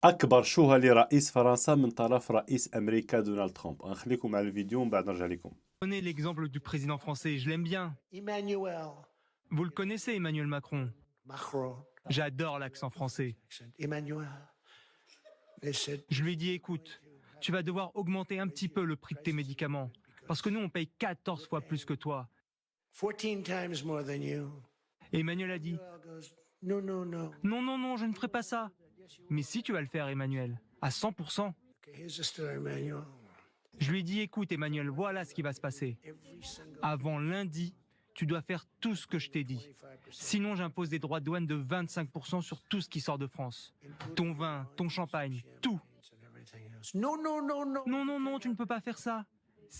أكبر شوهة لرئيس فرنسا من طرف رئيس أمريكا دونالد ترامب. غنخليكم مع الفيديو ومن بعد نرجع لكم. Prenez l'exemple du président français, je l'aime bien. Emmanuel Vous le connaissez, Emmanuel Macron. Macron. J'adore l'accent français. Emmanuel. They said, Je lui ai dit, écoute, tu vas devoir augmenter un petit peu le prix de tes médicaments. Parce que nous, on paye 14 fois plus que toi. 14 times more than you. Et Emmanuel a dit, Emmanuel goes, no, no, no. non, non, non, je ne ferai pas ça. Mais si tu vas le faire, Emmanuel, à 100%. Okay, here's the story, Emmanuel. Je lui ai dit, écoute, Emmanuel, voilà ce qui va se passer. Every single Avant lundi, tu dois faire tout ce que je t'ai dit. 25%. Sinon, j'impose des droits de douane de 25% sur tout ce qui sort de France. Ton vin, ton champagne, tout. And everything else. No, no, no, no. Non, non, non, tu ne peux pas faire ça.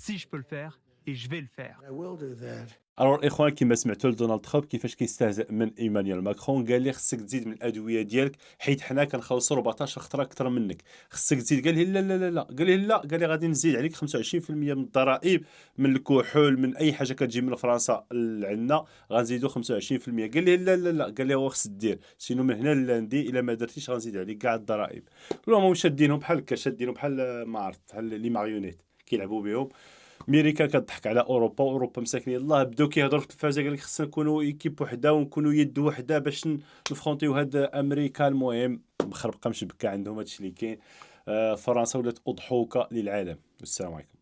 Si je peux le faire, et je vais le faire. I will do that. الوغ الاخوان كما سمعتوا لدونالد ترامب كيفاش كيستهزئ من ايمانويل ماكرون. قال لي خصك تزيد من الادويه ديالك حيت حنا كنخلصوا 14 خطره اكثر منك، خصك تزيد. قال لي لا لا لا لا، قال لي لا، قال لي غادي نزيد عليك 25% من الضرائب، من الكحول، من اي حاجه كتجي من فرنسا لعندنا غنزيدوا 25%. قال لي لا لا لا، قال لي هو خصك دير، سينو من هنا للاندي الا ما درتيش غنزيد عليك كاع الضرائب. المهم شادينهم بحال هكا، شادينهم بحال ما عرفت بحال لي ماريونيت كيلعبوا بهم. امريكا كتضحك على اوروبا، واوروبا مساكنين الله بداو كيهضروا في التلفازه، قال لك خصنا نكونوا ايكيب وحده ونكونوا يد وحده باش نفرونتيو هاد امريكا. المهم مخربقه مشبكه عندهم، هادشي اللي كاين. فرنسا ولات اضحوكه للعالم. والسلام عليكم.